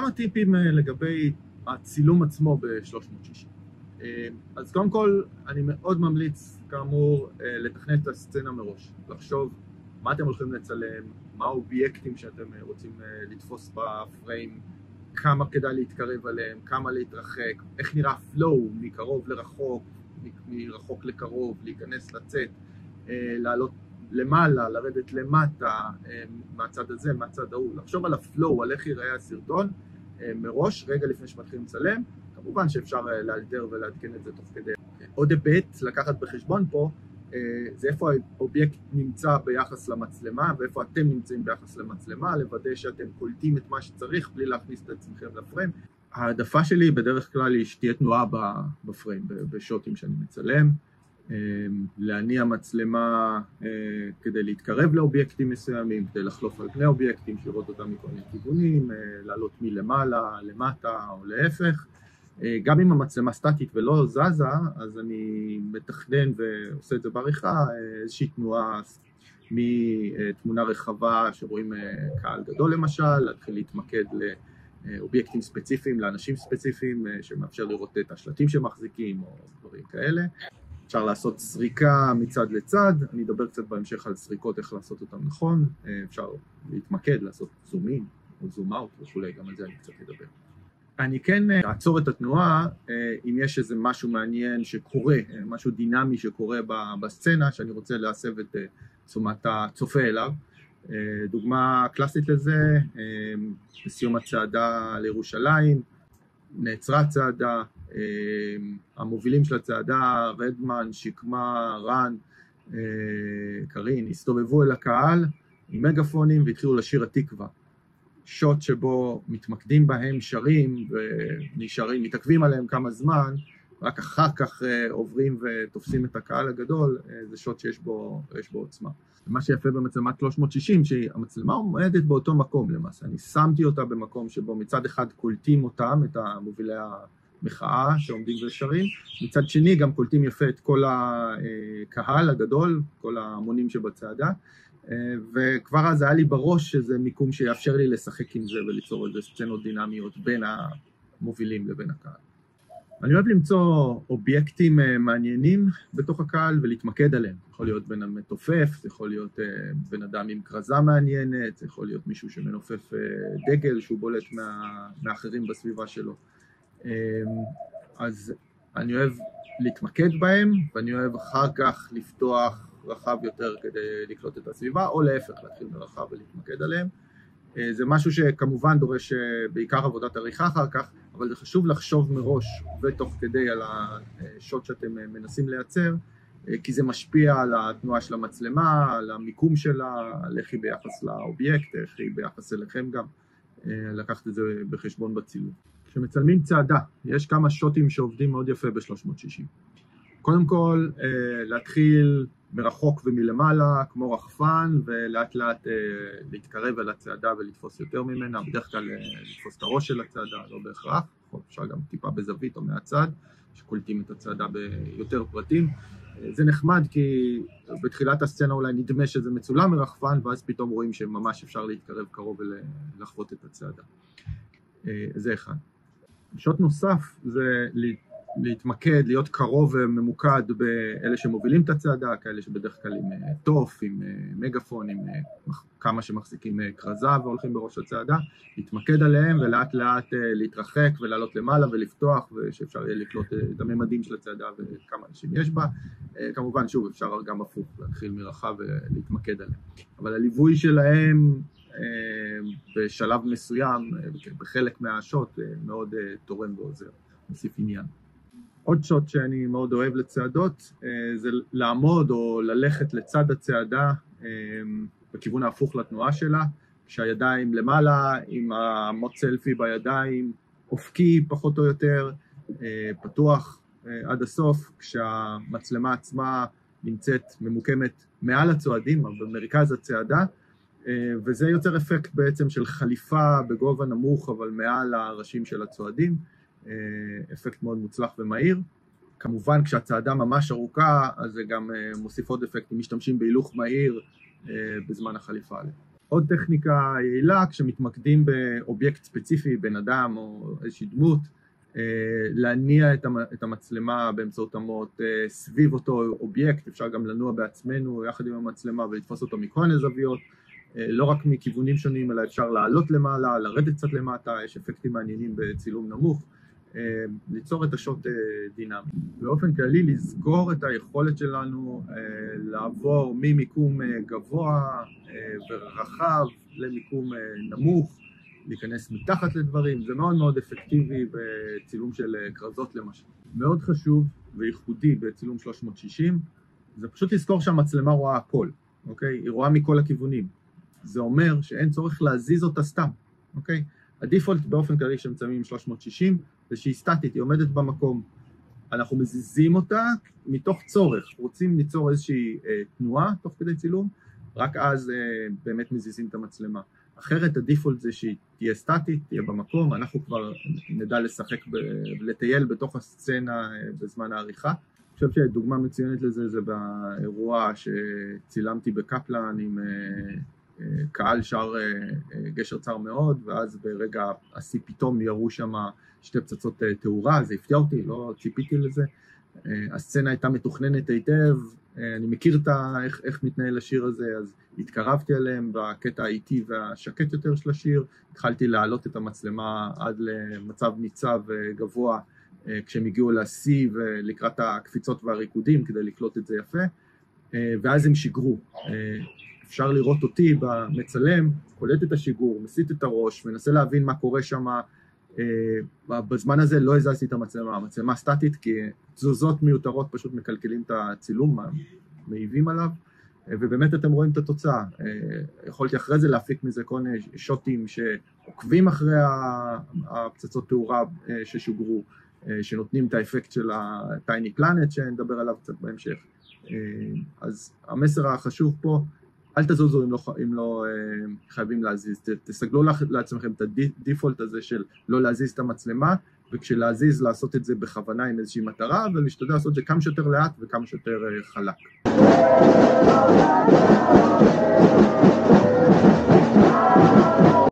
כמה טיפים לגבי הצילום עצמו ב-360. אז קודם כל, אני מאוד ממליץ, כאמור, לתכנן את הסצנה מראש. לחשוב מה אתם הולכים לצלם, מה האובייקטים שאתם רוצים לתפוס בפריים, כמה כדאי להתקרב עליהם, כמה להתרחק, איך נראה הפלואו מקרוב לרחוק, מרחוק לקרוב, להיכנס, לצאת, לעלות למעלה, לרדת למטה, מהצד הזה, מהצד ההוא, לחשוב על הפלואו, על איך ייראה הסרטון מראש, רגע לפני שמתחילים לצלם. כמובן שאפשר לאלתר ולעדכן את זה תוך כדי. עוד היבט לקחת בחשבון פה, זה איפה האובייקט נמצא ביחס למצלמה, ואיפה אתם נמצאים ביחס למצלמה, לוודא שאתם קולטים את מה שצריך, בלי להכניס את עצמכם לפריים. העדפה שלי בדרך כלל היא שתהיה תנועה בפריים, בשוטים שאני מצלם, להניע מצלמה כדי להתקרב לאובייקטים מסוימים, כדי לחלוף על פני אובייקטים, לראות אותם מכל מיני כיוונים, לעלות מלמעלה, למטה או להפך. גם אם המצלמה סטטית ולא זזה, אז אני מתכנן ועושה את זה בעריכה, איזושהי תנועה מתמונה רחבה שרואים קהל גדול למשל, להתחיל להתמקד לאובייקטים ספציפיים, לאנשים ספציפיים, שמאפשר לראות את השלטים שמחזיקים או דברים כאלה. אפשר לעשות סריקה מצד לצד, אני אדבר קצת בהמשך על סריקות, איך לעשות אותם נכון, אפשר להתמקד, לעשות זום אין או זום אאוט וכולי, גם על זה אני קצת אדבר. אני כן אעצור את התנועה אם יש איזה משהו מעניין שקורה, משהו דינמי שקורה בסצנה, שאני רוצה להסב את תשומת הצופה אליו. דוגמה קלאסית לזה, בסיום הצעדה לירושלים, נעצרה הצעדה, המובילים של הצעדה, רדמן, שקמה, רן, קרין, הסתובבו אל הקהל עם מגפונים והתחילו לשיר התקווה. שוט שבו מתמקדים בהם, שרים ונשארים, מתעכבים עליהם כמה זמן, רק אחר כך עוברים ותופסים את הקהל הגדול, זה שוט שיש בו עוצמה. מה שיפה במצלמת 360, שהמצלמה עומדת באותו מקום למעשה, אני שמתי אותה במקום שבו מצד אחד קולטים אותם, את המובילי המחאה שעומדים ושרים, מצד שני גם קולטים יפה את כל הקהל הגדול, כל ההמונים שבצעדה, וכבר אז היה לי בראש שזה מיקום שיאפשר לי לשחק עם זה וליצור איזה סצנות דינמיות בין המובילים לבין הקהל. אני אוהב למצוא אובייקטים מעניינים בתוך הקהל ולהתמקד עליהם. יכול להיות בן המתופף, זה יכול להיות בן אדם עם כרזה מעניינת, זה יכול להיות מישהו שמנופף דגל שהוא בולט מאחרים בסביבה שלו. אז אני אוהב להתמקד בהם, ואני אוהב אחר כך לפתוח רחב יותר כדי לקלוט את הסביבה, או להפך, להתחיל מרחב ולהתמקד עליהם. זה משהו שכמובן דורש בעיקר עבודת עריכה אחר כך, אבל זה חשוב לחשוב מראש ותוך כדי על השוט שאתם מנסים לייצר, כי זה משפיע על התנועה של המצלמה, על המיקום שלה, על איך היא ביחס לאובייקט, איך היא ביחס אליכם גם, לקחת את זה בחשבון בצילום. כשמצלמים צעדה, יש כמה שוטים שעובדים מאוד יפה ב-360. קודם כל, להתחיל מרחוק ומלמעלה, כמו רחפן, ולאט לאט להתקרב אל הצעדה ולתפוס יותר ממנה, בדרך כלל לתפוס את הראש של הצעדה, לא בהכרח, אפשר גם טיפה בזווית או מהצד, שקולטים את הצעדה ביותר פרטים. זה נחמד כי בתחילת הסצנה אולי נדמה שזה מצולם מרחפן, ואז פתאום רואים שממש אפשר להתקרב קרוב ולחוות את הצעדה. זה אחד. שוט נוסף זה להתמקד, להיות קרוב וממוקד באלה שמובילים את הצעדה, כאלה שבדרך כלל עם טוף, עם מגפון, עם כמה שמחזיקים כרזה והולכים בראש הצעדה, להתמקד עליהם ולאט לאט להתרחק ולעלות למעלה ולפתוח, ושאפשר יהיה לקלוט את הממדים של הצעדה וכמה אנשים יש בה. כמובן, שוב, אפשר גם הפוך, להתחיל מרחב ולהתמקד עליהם. אבל הליווי שלהם בשלב מסוים, בחלק מהשוט, מאוד תורם ועוזר, מוסיף עניין. עוד שוט שאני מאוד אוהב לצעדות, זה לעמוד או ללכת לצד הצעדה בכיוון ההפוך לתנועה שלה, כשהידיים למעלה, עם המוט סלפי בידיים, אופקי פחות או יותר, פתוח עד הסוף, כשהמצלמה עצמה נמצאת ממוקמת מעל הצועדים, במרכז הצעדה, וזה יוצר אפקט בעצם של חליפה בגובה נמוך, אבל מעל הראשים של הצועדים, אפקט מאוד מוצלח ומהיר. כמובן כשהצעדה ממש ארוכה, אז זה גם מוסיף עוד אפקטים, משתמשים בהילוך מהיר בזמן החליפה עליהם. עוד טכניקה יעילה, כשמתמקדים באובייקט ספציפי, בן אדם או איזושהי דמות, להניע את המצלמה באמצעות המוט סביב אותו אובייקט. אפשר גם לנוע בעצמנו יחד עם המצלמה ולתפוס אותו מכל מיני זוויות, לא רק מכיוונים שונים, אלא אפשר לעלות למעלה, לרדת קצת למטה, יש אפקטים מעניינים בצילום נמוך, ליצור את השוט דינמי. באופן כללי, לסגור את היכולת שלנו לעבור ממיקום גבוה ורחב למיקום נמוך, להיכנס מתחת לדברים. זה מאוד מאוד אפקטיבי בצילום של כרזות למשל. מאוד חשוב וייחודי בצילום 360, זה פשוט לזכור שהמצלמה רואה הכל, אוקיי? היא רואה מכל הכיוונים. זה אומר שאין צורך להזיז אותה סתם, אוקיי? הדיפולט באופן כללי שמצלמים 360 זה שהיא סטטית, היא עומדת במקום. אנחנו מזיזים אותה מתוך צורך, רוצים ליצור איזושהי תנועה תוך כדי צילום, רק אז באמת מזיזים את המצלמה. אחרת הדיפולט זה שהיא תהיה סטטית, תהיה במקום, אנחנו כבר נדע לשחק ולטייל בתוך הסצנה בזמן העריכה. אני חושב שדוגמה מצוינת לזה זה באירוע שצילמתי בקפלן עם קהל שר גשר צר מאוד, ואז ברגע השיא פתאום ירו שם שתי פצצות תאורה, זה הפתיע אותי, לא ציפיתי לזה. הסצנה הייתה מתוכננת היטב, אני מכיר איך מתנהל השיר הזה, אז התקרבתי אליהם בקטע האיטי והשקט יותר של השיר, התחלתי להעלות את המצלמה עד למצב ניצב גבוה, כשהם הגיעו לשיא ולקראת הקפיצות והריקודים כדי לקלוט את זה יפה, ואז הם שיגרו. אפשר לראות אותי במצלם, קולט את השיגור, מסיט את הראש, מנסה להבין מה קורה שם. בזמן הזה לא הזזתי את המצלמה, המצלמה סטטית, כי תזוזות מיותרות פשוט מקלקלים את הצילום, מעיבים עליו, ובאמת אתם רואים את התוצאה. יכולתי אחרי זה להפיק מזה כל מיני שוטים שעוקבים אחרי הפצצות תאורה ששוגרו, שנותנים את האפקט של הטייני פלנט שנדבר עליו קצת בהמשך. אז המסר החשוב פה, אל תזוזו אם לא חייבים להזיז, תסגלו לעצמכם את הדיפולט הזה של לא להזיז את המצלמה, וכשלהזיז לעשות את זה בכוונה עם איזושהי מטרה, ולהשתדל לעשות את זה כמה שיותר לאט וכמה שיותר חלק.